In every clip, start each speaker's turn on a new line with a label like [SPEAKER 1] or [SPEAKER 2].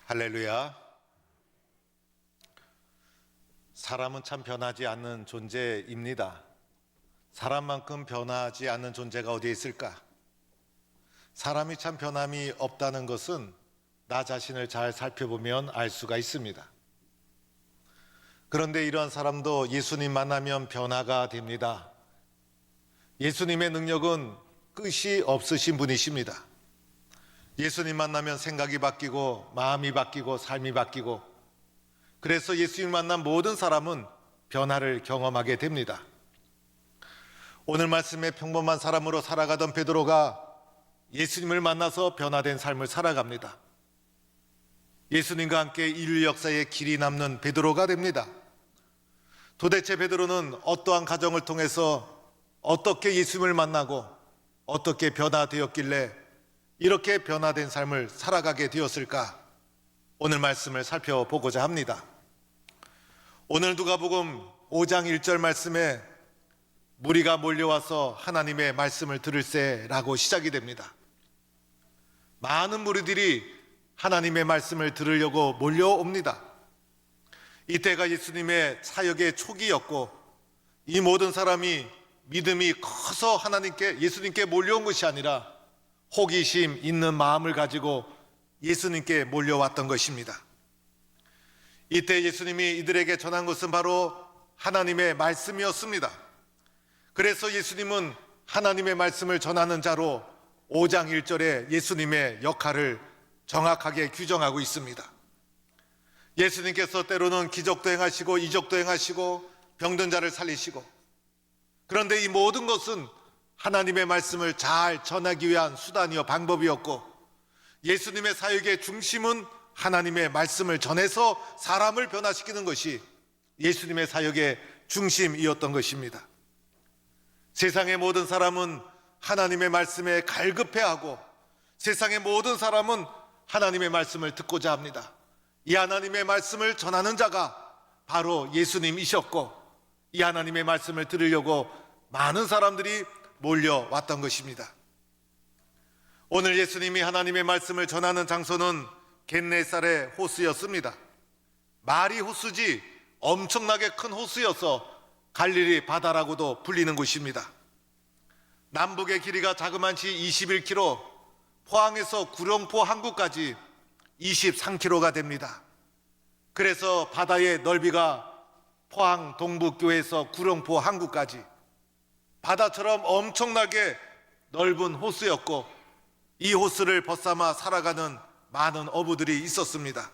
[SPEAKER 1] 할렐루야. 사람은 참 변하지 않는 존재입니다. 사람만큼 변하지 않는 존재가 어디에 있을까? 사람이 참 변함이 없다는 것은 나 자신을 잘 살펴보면 알 수가 있습니다. 그런데 이러한 사람도 예수님 만나면 변화가 됩니다. 예수님의 능력은 끝이 없으신 분이십니다. 예수님 만나면 생각이 바뀌고 마음이 바뀌고 삶이 바뀌고, 그래서 예수님 만난 모든 사람은 변화를 경험하게 됩니다. 오늘 말씀에 평범한 사람으로 살아가던 베드로가 예수님을 만나서 변화된 삶을 살아갑니다. 예수님과 함께 인류 역사에 길이 남는 베드로가 됩니다. 도대체 베드로는 어떠한 가정을 통해서 어떻게 예수님을 만나고 어떻게 변화되었길래 이렇게 변화된 삶을 살아가게 되었을까? 오늘 말씀을 살펴보고자 합니다. 오늘 누가복음 5장 1절 말씀에 무리가 몰려와서 하나님의 말씀을 들을세라고 시작이 됩니다. 많은 무리들이 하나님의 말씀을 들으려고 몰려옵니다. 이때가 예수님의 사역의 초기였고, 이 모든 사람이 믿음이 커서 예수님께 몰려온 것이 아니라 호기심 있는 마음을 가지고 예수님께 몰려왔던 것입니다. 이때 예수님이 이들에게 전한 것은 바로 하나님의 말씀이었습니다. 그래서 예수님은 하나님의 말씀을 전하는 자로 5장 1절에 예수님의 역할을 정확하게 규정하고 있습니다. 예수님께서 때로는 기적도 행하시고 이적도 행하시고 병든 자를 살리시고, 그런데 이 모든 것은 하나님의 말씀을 잘 전하기 위한 수단이요 방법이었고, 예수님의 사역의 중심은 하나님의 말씀을 전해서 사람을 변화시키는 것이 예수님의 사역의 중심이었던 것입니다. 세상의 모든 사람은 하나님의 말씀에 갈급해하고, 세상의 모든 사람은 하나님의 말씀을 듣고자 합니다. 이 하나님의 말씀을 전하는 자가 바로 예수님이셨고, 이 하나님의 말씀을 들으려고 많은 사람들이 몰려왔던 것입니다. 오늘 예수님이 하나님의 말씀을 전하는 장소는 겟네살의 호수였습니다. 말이 호수지 엄청나게 큰 호수여서 갈릴리 바다라고도 불리는 곳입니다. 남북의 길이가 자그만치 21km, 포항에서 구룡포 항구까지 23km가 됩니다. 그래서 바다의 넓이가 포항 동북교에서 구룡포 항구까지 바다처럼 엄청나게 넓은 호수였고, 이 호수를 벗삼아 살아가는 많은 어부들이 있었습니다.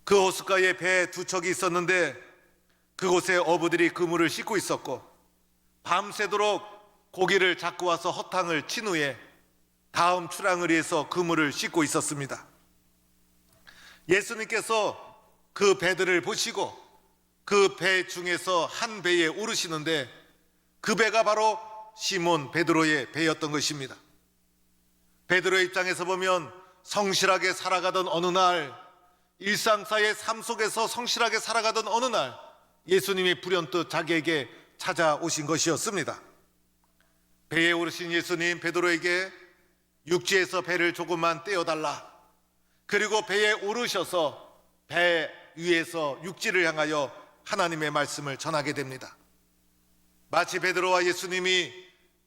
[SPEAKER 1] 그 호숫가에 배 두 척이 있었는데 그곳에 어부들이 그물을 싣고 있었고, 밤새도록 고기를 잡고 와서 허탕을 친 후에 다음 출항을 위해서 그물을 싣고 있었습니다. 예수님께서 그 배들을 보시고 그 배 중에서 한 배에 오르시는데, 그 배가 바로 시몬 베드로의 배였던 것입니다. 베드로의 입장에서 보면 성실하게 살아가던 어느 날, 일상사의 삶 속에서 성실하게 살아가던 어느 날 예수님이 불현듯 자기에게 찾아오신 것이었습니다. 배에 오르신 예수님 베드로에게 육지에서 배를 조금만 떼어달라, 그리고 배에 오르셔서 배 위에서 육지를 향하여 하나님의 말씀을 전하게 됩니다. 마치 베드로와 예수님이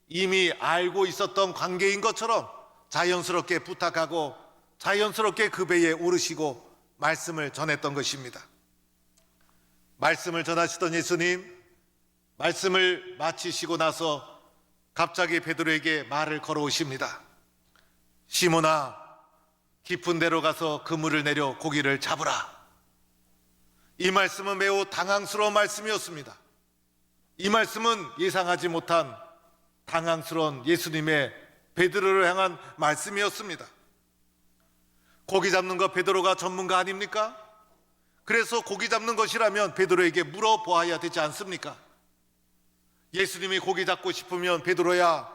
[SPEAKER 1] 이미 알고 있었던 관계인 것처럼 자연스럽게 부탁하고 자연스럽게 그 배에 오르시고 말씀을 전했던 것입니다. 말씀을 전하시던 예수님, 말씀을 마치시고 나서 갑자기 베드로에게 말을 걸어오십니다. 시몬아, 깊은 데로 가서 그물을 내려 고기를 잡으라. 이 말씀은 매우 당황스러운 말씀이었습니다. 이 말씀은 예상하지 못한 당황스러운 예수님의 베드로를 향한 말씀이었습니다. 고기 잡는 거 베드로가 전문가 아닙니까? 그래서 고기 잡는 것이라면 베드로에게 물어보아야 되지 않습니까? 예수님이 고기 잡고 싶으면 베드로야,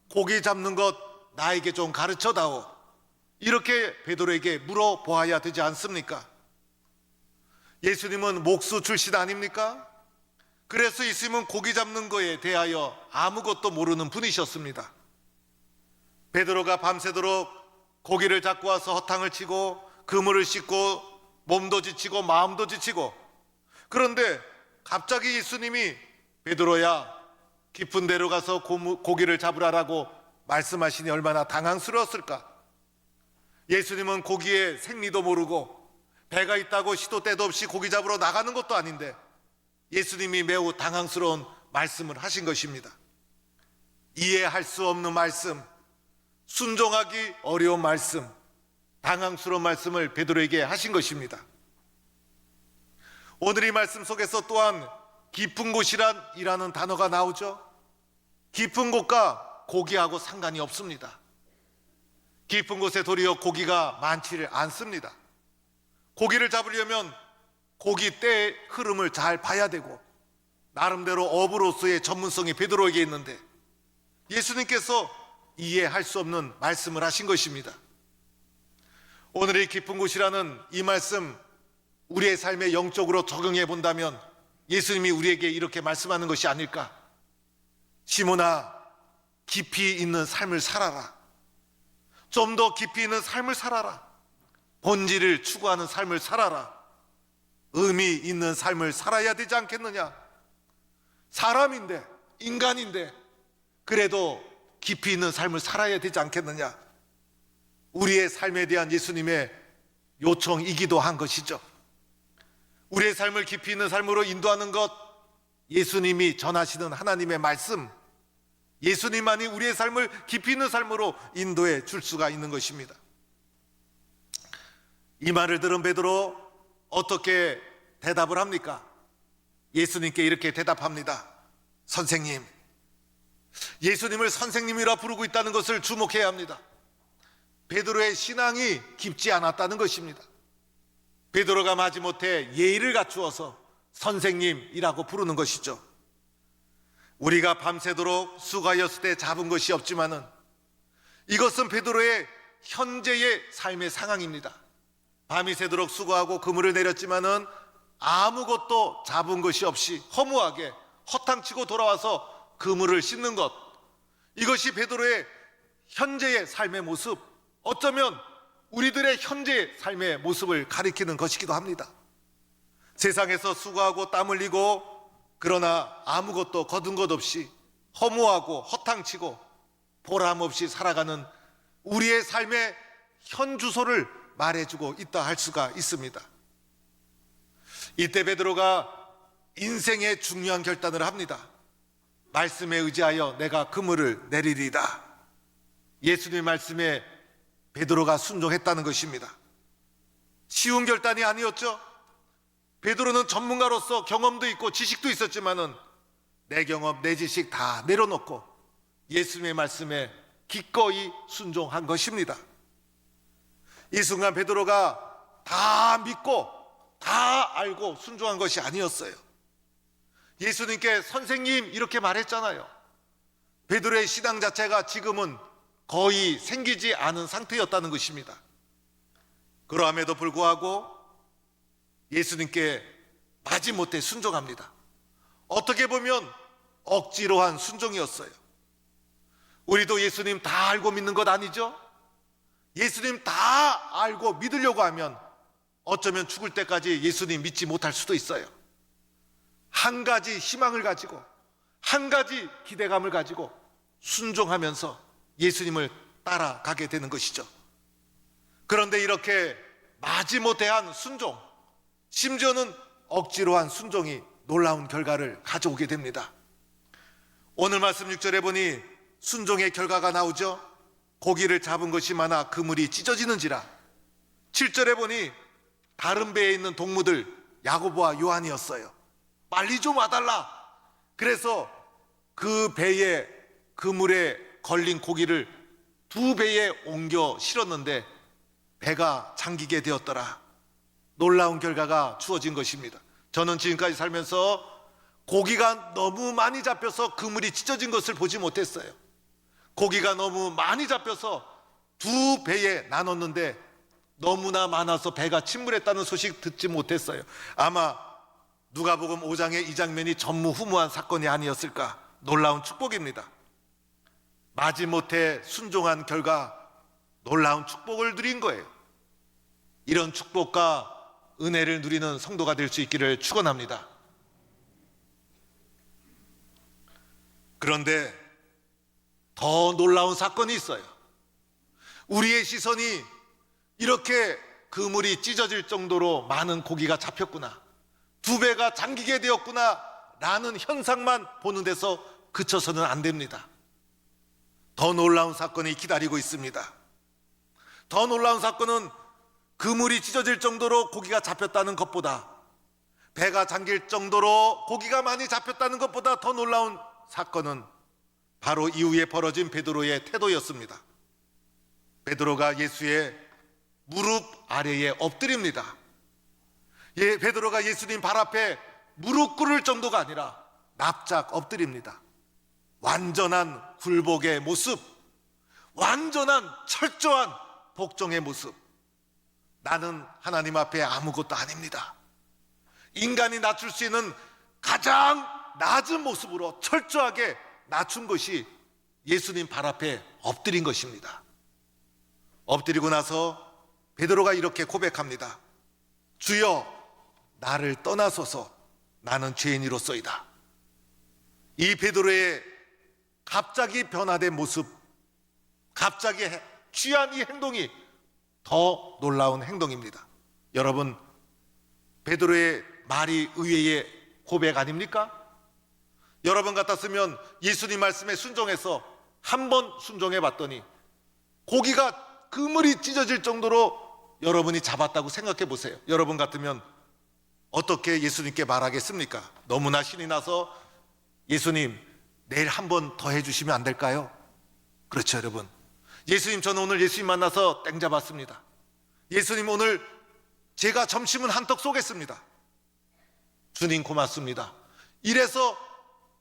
[SPEAKER 1] 고기 잡는 것 나에게 좀 가르쳐다오, 이렇게 베드로에게 물어보아야 되지 않습니까? 예수님은 목수 출신 아닙니까? 그래서 예수님은 고기 잡는 거에 대하여 아무것도 모르는 분이셨습니다. 베드로가 밤새도록 고기를 잡고 와서 허탕을 치고 그물을 씻고 몸도 지치고 마음도 지치고, 그런데 갑자기 예수님이 베드로야 깊은 데로 가서 고기를 잡으라라고 말씀하시니 얼마나 당황스러웠을까. 예수님은 고기의 생리도 모르고 배가 있다고 시도 때도 없이 고기 잡으러 나가는 것도 아닌데 예수님이 매우 당황스러운 말씀을 하신 것입니다. 이해할 수 없는 말씀, 순종하기 어려운 말씀, 당황스러운 말씀을 베드로에게 하신 것입니다. 오늘 이 말씀 속에서 또한 깊은 곳이란이라는 단어가 나오죠. 깊은 곳과 고기하고 상관이 없습니다. 깊은 곳에 도리어 고기가 많지를 않습니다. 고기를 잡으려면 고기 떼의 흐름을 잘 봐야 되고 나름대로 어부로서의 전문성이 베드로에게 있는데 예수님께서 이해할 수 없는 말씀을 하신 것입니다. 오늘의 깊은 곳이라는 이 말씀, 우리의 삶에 영적으로 적용해 본다면 예수님이 우리에게 이렇게 말씀하는 것이 아닐까. 시몬아, 깊이 있는 삶을 살아라. 좀 더 깊이 있는 삶을 살아라. 본질을 추구하는 삶을 살아라. 의미 있는 삶을 살아야 되지 않겠느냐. 사람인데, 인간인데 그래도 깊이 있는 삶을 살아야 되지 않겠느냐. 우리의 삶에 대한 예수님의 요청이기도 한 것이죠. 우리의 삶을 깊이 있는 삶으로 인도하는 것, 예수님이 전하시는 하나님의 말씀, 예수님만이 우리의 삶을 깊이 있는 삶으로 인도해 줄 수가 있는 것입니다. 이 말을 들은 베드로 어떻게 대답을 합니까? 예수님께 이렇게 대답합니다. 선생님, 예수님을 선생님이라 부르고 있다는 것을 주목해야 합니다. 베드로의 신앙이 깊지 않았다는 것입니다. 베드로가 마지못해 예의를 갖추어서 선생님이라고 부르는 것이죠. 우리가 밤새도록 수고하였을 때 잡은 것이 없지만은 이것은 베드로의 현재의 삶의 상황입니다. 밤이 새도록 수고하고 그물을 내렸지만은 아무것도 잡은 것이 없이 허무하게 허탕치고 돌아와서 그물을 씻는 것, 이것이 베드로의 현재의 삶의 모습, 어쩌면 우리들의 현재의 삶의 모습을 가리키는 것이기도 합니다. 세상에서 수고하고 땀 흘리고 그러나 아무것도 거둔 것 없이 허무하고 허탕치고 보람 없이 살아가는 우리의 삶의 현 주소를 말해주고 있다 할 수가 있습니다. 이때 베드로가 인생의 중요한 결단을 합니다. 말씀에 의지하여 내가 그물을 내리리다. 예수님의 말씀에 베드로가 순종했다는 것입니다. 쉬운 결단이 아니었죠. 베드로는 전문가로서 경험도 있고 지식도 있었지만은 내 경험, 내 지식 다 내려놓고 예수님의 말씀에 기꺼이 순종한 것입니다. 이 순간 베드로가 다 믿고 다 알고 순종한 것이 아니었어요. 예수님께 선생님 이렇게 말했잖아요. 베드로의 신앙 자체가 지금은 거의 생기지 않은 상태였다는 것입니다. 그러함에도 불구하고 예수님께 마지못해 순종합니다. 어떻게 보면 억지로 한 순종이었어요. 우리도 예수님 다 알고 믿는 것 아니죠? 예수님 다 알고 믿으려고 하면 어쩌면 죽을 때까지 예수님 믿지 못할 수도 있어요. 한 가지 희망을 가지고 한 가지 기대감을 가지고 순종하면서 예수님을 따라가게 되는 것이죠. 그런데 이렇게 마지못해 한 순종, 심지어는 억지로 한 순종이 놀라운 결과를 가져오게 됩니다. 오늘 말씀 6절에 보니 순종의 결과가 나오죠. 고기를 잡은 것이 많아 그물이 찢어지는지라. 7절에 보니 다른 배에 있는 동무들 야고보와 요한이었어요. 빨리 좀 와달라. 그래서 그 배에 그물에 걸린 고기를 두 배에 옮겨 실었는데 배가 잠기게 되었더라. 놀라운 결과가 주어진 것입니다. 저는 지금까지 살면서 고기가 너무 많이 잡혀서 그물이 찢어진 것을 보지 못했어요. 고기가 너무 많이 잡혀서 두 배에 나눴는데 너무나 많아서 배가 침몰했다는 소식 듣지 못했어요. 아마 누가복음 5장의 이 장면이 전무후무한 사건이 아니었을까. 놀라운 축복입니다. 마지못해 순종한 결과 놀라운 축복을 누린 거예요. 이런 축복과 은혜를 누리는 성도가 될 수 있기를 축원합니다. 그런데 더 놀라운 사건이 있어요. 우리의 시선이 이렇게 그물이 찢어질 정도로 많은 고기가 잡혔구나, 두 배가 잠기게 되었구나 라는 현상만 보는 데서 그쳐서는 안 됩니다. 더 놀라운 사건이 기다리고 있습니다. 더 놀라운 사건은 그물이 찢어질 정도로 고기가 잡혔다는 것보다, 배가 잠길 정도로 고기가 많이 잡혔다는 것보다 더 놀라운 사건은 바로 이후에 벌어진 베드로의 태도였습니다. 베드로가 예수의 무릎 아래에 엎드립니다. 베드로가 예수님 발 앞에 무릎 꿇을 정도가 아니라 납작 엎드립니다. 완전한 굴복의 모습, 완전한 철저한 복종의 모습. 나는 하나님 앞에 아무것도 아닙니다. 인간이 낮출 수 있는 가장 낮은 모습으로 철저하게 낮춘 것이 예수님 발 앞에 엎드린 것입니다. 엎드리고 나서 베드로가 이렇게 고백합니다. 주여, 나를 떠나소서. 나는 죄인이로소이다. 이 베드로의 갑자기 변화된 모습, 갑자기 취한 이 행동이 더 놀라운 행동입니다. 여러분, 베드로의 말이 의외의 고백 아닙니까? 여러분 같았으면 예수님 말씀에 순종해서 한번 순종해 봤더니 고기가 그물이 찢어질 정도로 여러분이 잡았다고 생각해 보세요. 여러분 같으면 어떻게 예수님께 말하겠습니까? 너무나 신이 나서 예수님, 내일 한 번 더 해주시면 안 될까요? 그렇죠, 여러분. 예수님, 저는 오늘 예수님 만나서 땡 잡았습니다. 예수님, 오늘 제가 점심은 한턱 쏘겠습니다. 주님, 고맙습니다. 이래서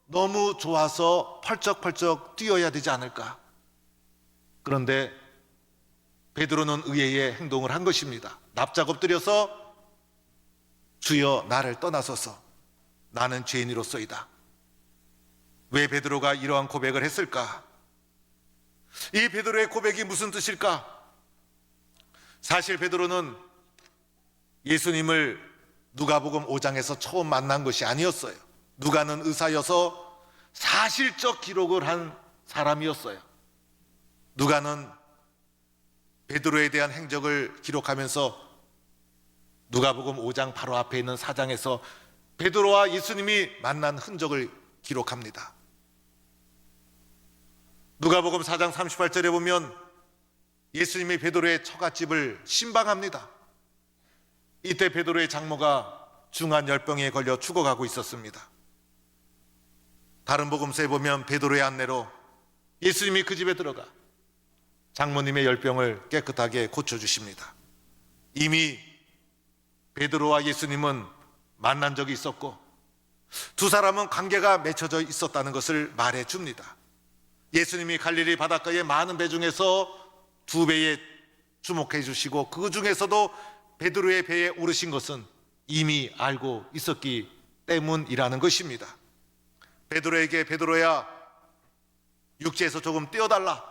[SPEAKER 1] 너무 좋아서 펄쩍펄쩍 뛰어야 되지 않을까? 그런데 베드로는 의외의 행동을 한 것입니다. 납작 엎드려서 주여, 나를 떠나소서. 나는 죄인이로소이다. 왜 베드로가 이러한 고백을 했을까? 이 베드로의 고백이 무슨 뜻일까? 사실 베드로는 예수님을 누가복음 5장에서 처음 만난 것이 아니었어요. 누가는 의사여서 사실적 기록을 한 사람이었어요. 누가는 베드로에 대한 행적을 기록하면서 누가복음 5장 바로 앞에 있는 4장에서 베드로와 예수님이 만난 흔적을 기록합니다. 누가복음 4장 38절에 보면 예수님이 베드로의 처갓집을 신방합니다. 이때 베드로의 장모가 중한 열병에 걸려 죽어가고 있었습니다. 다른 복음서에 보면 베드로의 안내로 예수님이 그 집에 들어가 장모님의 열병을 깨끗하게 고쳐주십니다. 이미 베드로와 예수님은 만난 적이 있었고 두 사람은 관계가 맺혀져 있었다는 것을 말해줍니다. 예수님이 갈릴리 바닷가의 많은 배 중에서 두 배에 주목해 주시고 그 중에서도 베드로의 배에 오르신 것은 이미 알고 있었기 때문이라는 것입니다. 베드로에게 베드로야, 육지에서 조금 뛰어달라,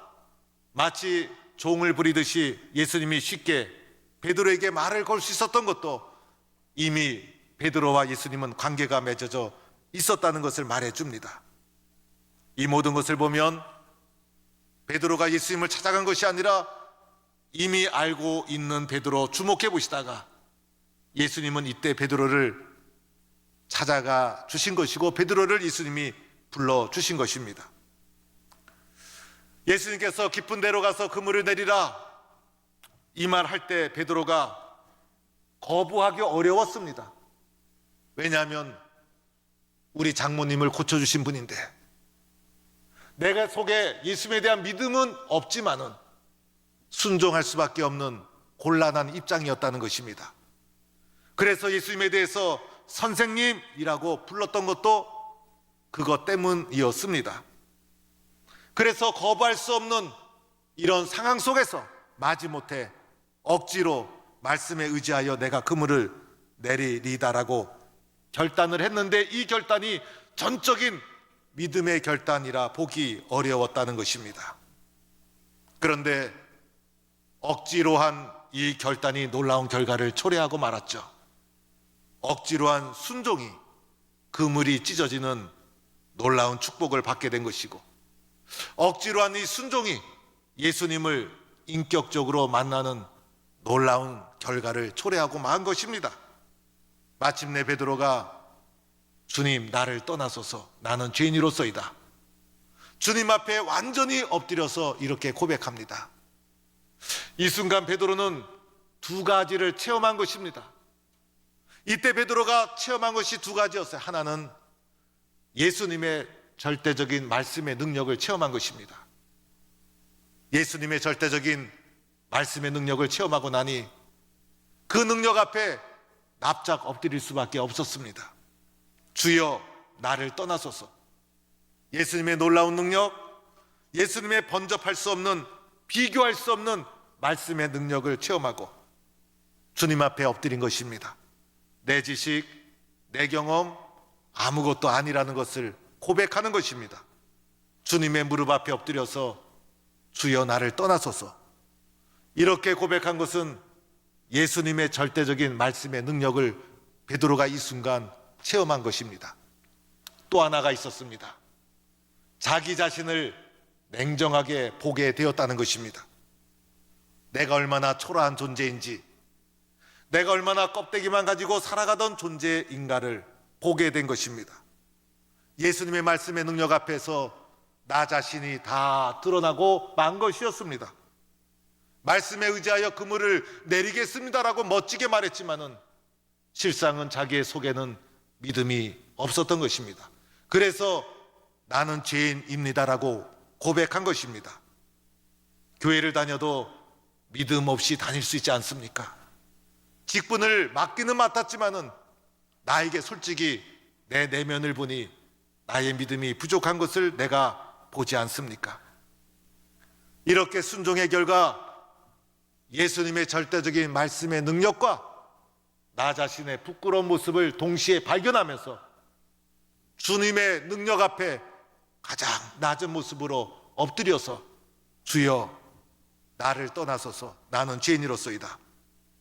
[SPEAKER 1] 마치 종을 부리듯이 예수님이 쉽게 베드로에게 말을 걸 수 있었던 것도 이미 베드로와 예수님은 관계가 맺어져 있었다는 것을 말해줍니다. 이 모든 것을 보면 베드로가 예수님을 찾아간 것이 아니라 이미 알고 있는 베드로 주목해 보시다가 예수님은 이때 베드로를 찾아가 주신 것이고 베드로를 예수님이 불러주신 것입니다. 예수님께서 깊은 데로 가서 그물을 내리라 이 말 할 때 베드로가 거부하기 어려웠습니다. 왜냐하면 우리 장모님을 고쳐주신 분인데 내가 속에 예수님에 대한 믿음은 없지만은 순종할 수밖에 없는 곤란한 입장이었다는 것입니다. 그래서 예수님에 대해서 선생님이라고 불렀던 것도 그것 때문이었습니다. 그래서 거부할 수 없는 이런 상황 속에서 마지못해 억지로 말씀에 의지하여 내가 그물을 내리리다라고 결단을 했는데 이 결단이 전적인 믿음의 결단이라 보기 어려웠다는 것입니다. 그런데 억지로 한 이 결단이 놀라운 결과를 초래하고 말았죠. 억지로 한 순종이 그물이 찢어지는 놀라운 축복을 받게 된 것이고, 억지로 한 이 순종이 예수님을 인격적으로 만나는 놀라운 결과를 초래하고 만 것입니다. 마침내 베드로가 주님, 나를 떠나소서, 나는 죄인이로소이다. 주님 앞에 완전히 엎드려서 이렇게 고백합니다. 이 순간 베드로는 두 가지를 체험한 것입니다. 이때 베드로가 체험한 것이 두 가지였어요. 하나는 예수님의 절대적인 말씀의 능력을 체험한 것입니다. 예수님의 절대적인 말씀의 능력을 체험하고 나니 그 능력 앞에 납작 엎드릴 수밖에 없었습니다. 주여, 나를 떠나소서. 예수님의 놀라운 능력, 예수님의 번접할 수 없는, 비교할 수 없는 말씀의 능력을 체험하고 주님 앞에 엎드린 것입니다. 내 지식, 내 경험 아무것도 아니라는 것을 고백하는 것입니다. 주님의 무릎 앞에 엎드려서 주여, 나를 떠나소서, 이렇게 고백한 것은 예수님의 절대적인 말씀의 능력을 베드로가 이 순간 체험한 것입니다. 또 하나가 있었습니다. 자기 자신을 냉정하게 보게 되었다는 것입니다. 내가 얼마나 초라한 존재인지, 내가 얼마나 껍데기만 가지고 살아가던 존재인가를 보게 된 것입니다. 예수님의 말씀의 능력 앞에서 나 자신이 다 드러나고 만 것이었습니다. 말씀에 의지하여 그물을 내리겠습니다라고 멋지게 말했지만은 실상은 자기의 속에는 믿음이 없었던 것입니다. 그래서 나는 죄인입니다라고 고백한 것입니다. 교회를 다녀도 믿음 없이 다닐 수 있지 않습니까? 직분을 맡기는 맡았지만은 나에게 솔직히 내 내면을 보니 나의 믿음이 부족한 것을 내가 보지 않습니까? 이렇게 순종의 결과 예수님의 절대적인 말씀의 능력과 나 자신의 부끄러운 모습을 동시에 발견하면서 주님의 능력 앞에 가장 낮은 모습으로 엎드려서 주여, 나를 떠나소서, 나는 죄인이로소이다,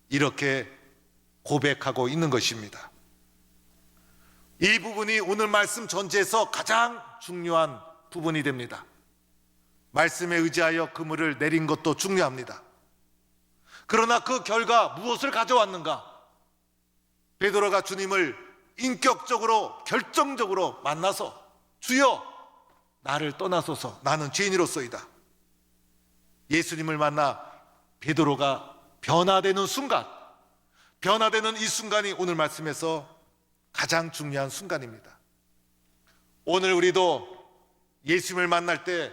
[SPEAKER 1] 이렇게 고백하고 있는 것입니다. 이 부분이 오늘 말씀 전체에서 가장 중요한 부분이 됩니다. 말씀에 의지하여 그물을 내린 것도 중요합니다. 그러나 그 결과 무엇을 가져왔는가? 베드로가 주님을 인격적으로 결정적으로 만나서 주여, 나를 떠나소서, 나는 죄인이로소이다. 예수님을 만나 베드로가 변화되는 순간, 변화되는 이 순간이 오늘 말씀에서 가장 중요한 순간입니다. 오늘 우리도 예수님을 만날 때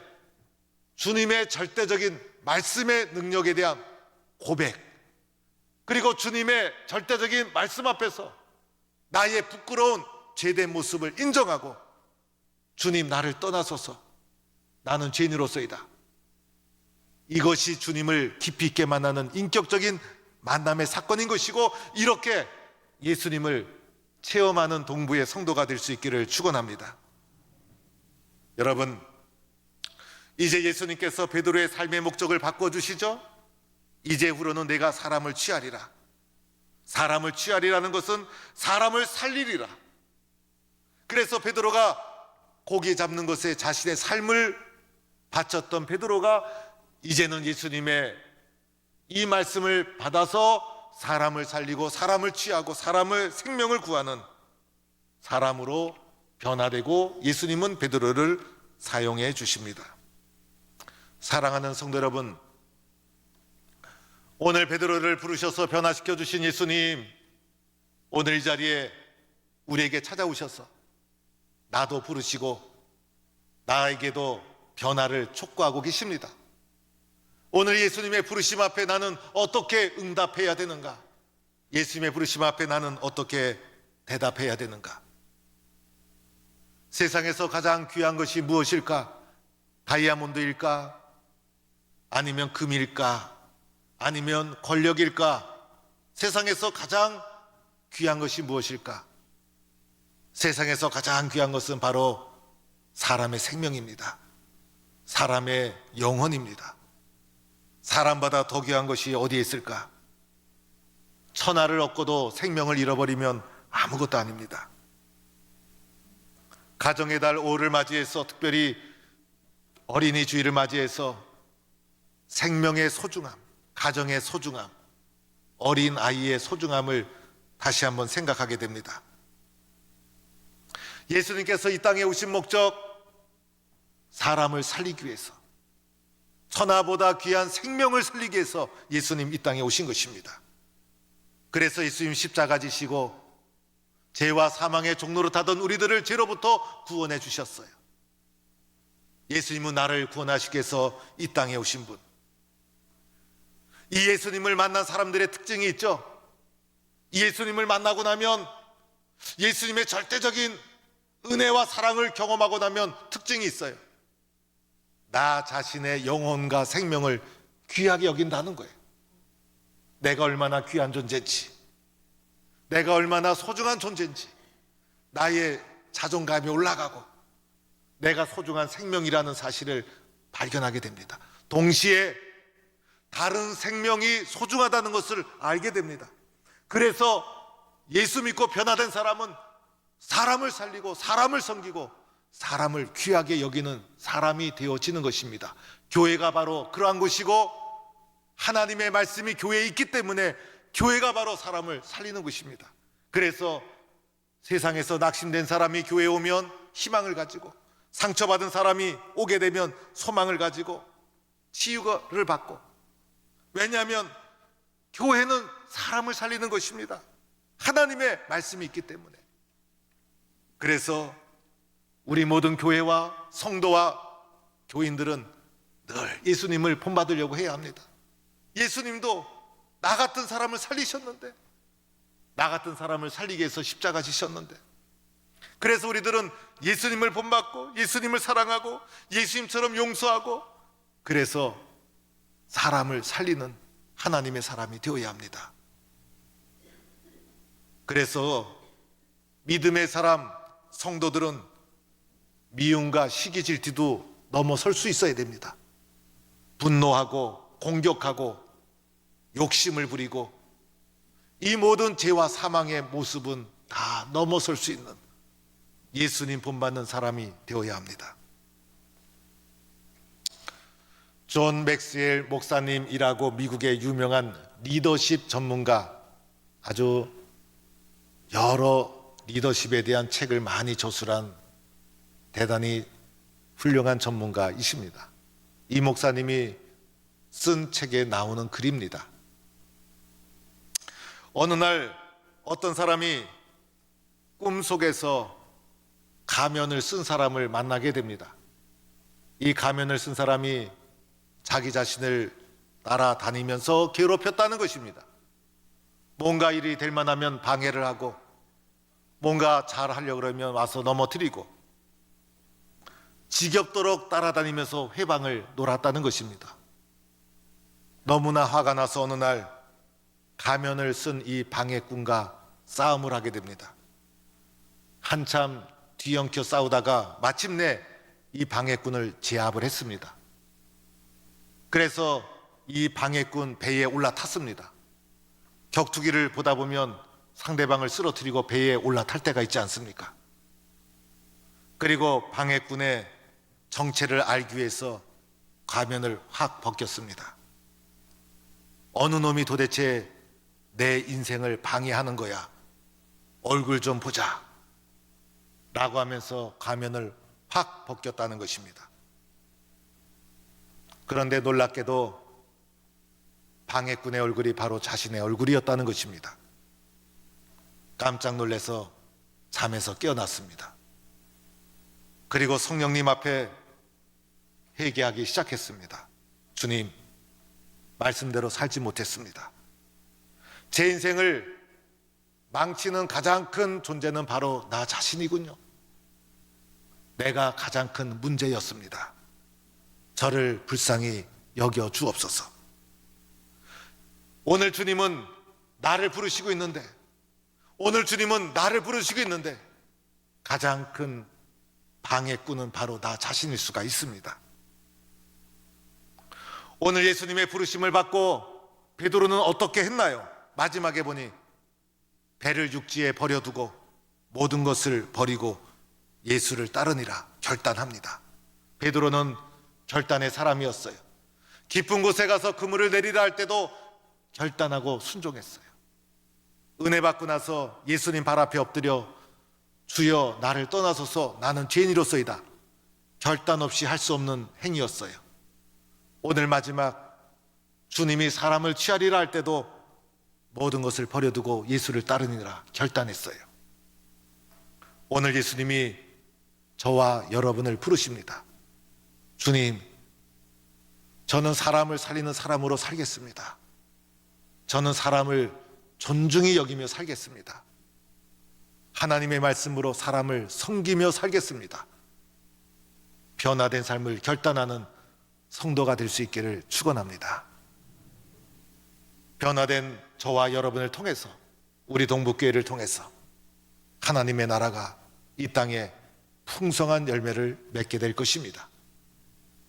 [SPEAKER 1] 주님의 절대적인 말씀의 능력에 대한 고백, 그리고 주님의 절대적인 말씀 앞에서 나의 부끄러운 죄된 모습을 인정하고 주님, 나를 떠나소서, 나는 죄인으로서이다, 이것이 주님을 깊이 있게 만나는 인격적인 만남의 사건인 것이고, 이렇게 예수님을 체험하는 동부의 성도가 될 수 있기를 축원합니다. 여러분, 이제 예수님께서 베드로의 삶의 목적을 바꿔주시죠. 이제후로는 내가 사람을 취하리라. 사람을 취하리라는 것은 사람을 살리리라. 그래서 베드로가 고기 잡는 것에 자신의 삶을 바쳤던 베드로가 이제는 예수님의 이 말씀을 받아서 사람을 살리고 사람을 취하고 사람의 생명을 구하는 사람으로 변화되고, 예수님은 베드로를 사용해 주십니다. 사랑하는 성도 여러분, 오늘 베드로를 부르셔서 변화시켜 주신 예수님, 오늘 이 자리에 우리에게 찾아오셔서 나도 부르시고 나에게도 변화를 촉구하고 계십니다. 오늘 예수님의 부르심 앞에 나는 어떻게 응답해야 되는가? 예수님의 부르심 앞에 나는 어떻게 대답해야 되는가? 세상에서 가장 귀한 것이 무엇일까? 다이아몬드일까? 아니면 금일까? 아니면 권력일까? 세상에서 가장 귀한 것이 무엇일까? 세상에서 가장 귀한 것은 바로 사람의 생명입니다. 사람의 영혼입니다. 사람보다 더 귀한 것이 어디에 있을까? 천하를 얻고도 생명을 잃어버리면 아무것도 아닙니다. 가정의 달 5를 맞이해서, 특별히 어린이 주일을 맞이해서 생명의 소중함, 가정의 소중함, 어린 아이의 소중함을 다시 한번 생각하게 됩니다. 예수님께서 이 땅에 오신 목적, 사람을 살리기 위해서, 천하보다 귀한 생명을 살리기 위해서 예수님 이 땅에 오신 것입니다. 그래서 예수님 십자가 지시고 죄와 사망의 종로로 타던 우리들을 죄로부터 구원해 주셨어요. 예수님은 나를 구원하시기 위해서 이 땅에 오신 분. 이 예수님을 만난 사람들의 특징이 있죠. 이 예수님을 만나고 나면, 예수님의 절대적인 은혜와 사랑을 경험하고 나면 특징이 있어요. 나 자신의 영혼과 생명을 귀하게 여긴다는 거예요. 내가 얼마나 귀한 존재인지, 내가 얼마나 소중한 존재인지, 나의 자존감이 올라가고 내가 소중한 생명이라는 사실을 발견하게 됩니다. 동시에 다른 생명이 소중하다는 것을 알게 됩니다. 그래서 예수 믿고 변화된 사람은 사람을 살리고 사람을 섬기고 사람을 귀하게 여기는 사람이 되어지는 것입니다. 교회가 바로 그러한 곳이고, 하나님의 말씀이 교회에 있기 때문에 교회가 바로 사람을 살리는 것입니다. 그래서 세상에서 낙심된 사람이 교회에 오면 희망을 가지고, 상처받은 사람이 오게 되면 소망을 가지고 치유를 받고, 왜냐하면 교회는 사람을 살리는 것입니다. 하나님의 말씀이 있기 때문에. 그래서 우리 모든 교회와 성도와 교인들은 늘 예수님을 본받으려고 해야 합니다. 예수님도 나 같은 사람을 살리셨는데, 나 같은 사람을 살리기 위해서 십자가 지셨는데, 그래서 우리들은 예수님을 본받고 예수님을 사랑하고 예수님처럼 용서하고, 그래서 사람을 살리는 하나님의 사람이 되어야 합니다. 그래서 믿음의 사람, 성도들은 미움과 시기 질투도 넘어설 수 있어야 됩니다. 분노하고 공격하고 욕심을 부리고 이 모든 죄와 사망의 모습은 다 넘어설 수 있는 예수님 본받는 사람이 되어야 합니다. 존 맥스웰 목사님이라고 미국의 유명한 리더십 전문가, 아주 여러 리더십에 대한 책을 많이 저술한 대단히 훌륭한 전문가이십니다. 이 목사님이 쓴 책에 나오는 글입니다. 어느 날 어떤 사람이 꿈속에서 가면을 쓴 사람을 만나게 됩니다. 이 가면을 쓴 사람이 자기 자신을 따라다니면서 괴롭혔다는 것입니다. 뭔가 일이 될 만하면 방해를 하고, 뭔가 잘 하려고 그러면 와서 넘어뜨리고, 지겹도록 따라다니면서 회방을 놀았다는 것입니다. 너무나 화가 나서 어느 날 가면을 쓴 이 방해꾼과 싸움을 하게 됩니다. 한참 뒤엉켜 싸우다가 마침내 이 방해꾼을 제압을 했습니다. 그래서 이 방해꾼 배에 올라탔습니다. 격투기를 보다 보면 상대방을 쓰러뜨리고 배에 올라탈 때가 있지 않습니까? 그리고 방해꾼의 정체를 알기 위해서 가면을 확 벗겼습니다. 어느 놈이 도대체 내 인생을 방해하는 거야? 얼굴 좀 보자 라고 하면서 가면을 확 벗겼다는 것입니다. 그런데 놀랍게도 방해꾼의 얼굴이 바로 자신의 얼굴이었다는 것입니다. 깜짝 놀라서 잠에서 깨어났습니다. 그리고 성령님 앞에 회개하기 시작했습니다. 주님, 말씀대로 살지 못했습니다. 제 인생을 망치는 가장 큰 존재는 바로 나 자신이군요. 내가 가장 큰 문제였습니다. 저를 불쌍히 여겨 주옵소서. 오늘 주님은 나를 부르시고 있는데, 가장 큰 방해꾼은 바로 나 자신일 수가 있습니다. 오늘 예수님의 부르심을 받고 베드로는 어떻게 했나요? 마지막에 보니 배를 육지에 버려두고 모든 것을 버리고 예수를 따르니라 결단합니다. 베드로는 결단의 사람이었어요. 깊은 곳에 가서 그물을 내리라 할 때도 결단하고 순종했어요. 은혜 받고 나서 예수님 발 앞에 엎드려 주여 나를 떠나소서 나는 죄인이로소이다. 결단 없이 할 수 없는 행위였어요. 오늘 마지막 주님이 사람을 취하리라 할 때도 모든 것을 버려두고 예수를 따르니라 결단했어요. 오늘 예수님이 저와 여러분을 부르십니다. 주님, 저는 사람을 살리는 사람으로 살겠습니다. 저는 사람을 존중히 여기며 살겠습니다. 하나님의 말씀으로 사람을 섬기며 살겠습니다. 변화된 삶을 결단하는 성도가 될 수 있기를 축원합니다. 변화된 저와 여러분을 통해서, 우리 동북교회를 통해서 하나님의 나라가 이 땅에 풍성한 열매를 맺게 될 것입니다.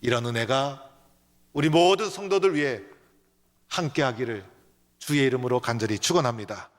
[SPEAKER 1] 이런 은혜가 우리 모든 성도들 위해 함께하기를 주의 이름으로 간절히 축원합니다.